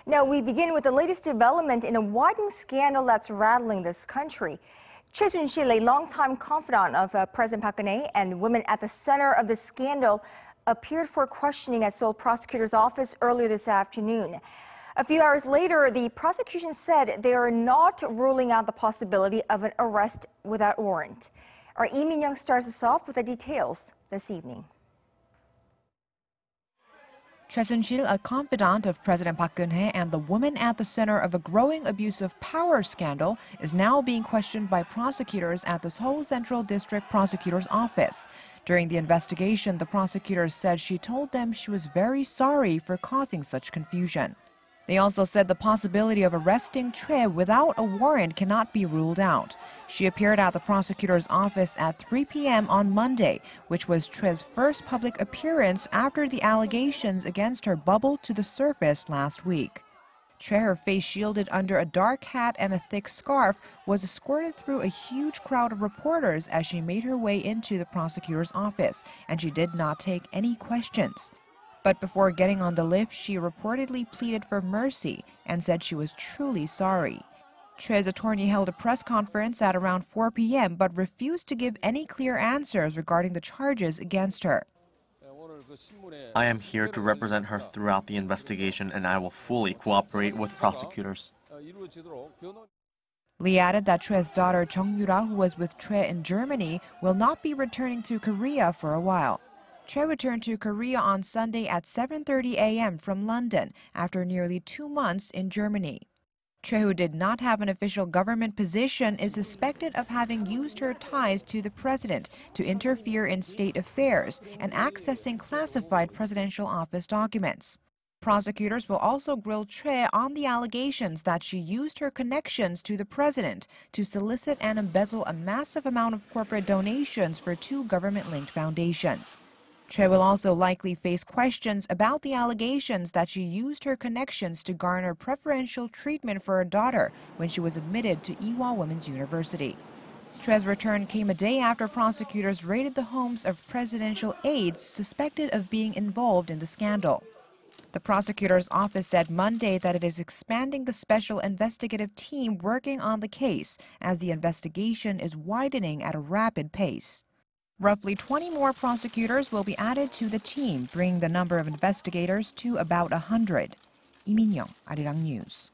Now we begin with the latest development in a widening scandal that's rattling this country. Choi Soon-sil, a longtime confidant of President Park Geun-hye and women at the center of the scandal, appeared for questioning at Seoul Prosecutor's office earlier this afternoon. A few hours later, the prosecution said they are not ruling out the possibility of an arrest without warrant. Our Minyoung starts us off with the details this evening. Choi Soon-sil, a confidant of President Park Geun-hye and the woman at the center of a growing abuse of power scandal, is now being questioned by prosecutors at the Seoul Central District Prosecutor's office. During the investigation, the prosecutors said she told them she was very sorry for causing such confusion. They also said the possibility of arresting Choi without a warrant cannot be ruled out. She appeared at the prosecutor's office at 3 p.m. on Monday, which was Choi's first public appearance after the allegations against her bubbled to the surface last week. Choi, her face shielded under a dark hat and a thick scarf, was escorted through a huge crowd of reporters as she made her way into the prosecutor's office, and she did not take any questions. But before getting on the lift, she reportedly pleaded for mercy and said she was truly sorry. Choi's attorney held a press conference at around 4 p.m. but refused to give any clear answers regarding the charges against her. I am here to represent her throughout the investigation, and I will fully cooperate with prosecutors. Lee added that Choi's daughter Jung-yura, who was with Choi in Germany, will not be returning to Korea for a while. Choi returned to Korea on Sunday at 7:30 a.m. from London after nearly 2 months in Germany. Choi, who did not have an official government position, is suspected of having used her ties to the president to interfere in state affairs and accessing classified presidential office documents. Prosecutors will also grill Choi on the allegations that she used her connections to the president to solicit and embezzle a massive amount of corporate donations for 2 government-linked foundations. Choi will also likely face questions about the allegations that she used her connections to garner preferential treatment for her daughter when she was admitted to Ewha Women's University. Choi's return came a day after prosecutors raided the homes of presidential aides suspected of being involved in the scandal. The prosecutor's office said Monday that it is expanding the special investigative team working on the case as the investigation is widening at a rapid pace. Roughly 20 more prosecutors will be added to the team, bringing the number of investigators to about 100. Minyoung, Arirang News.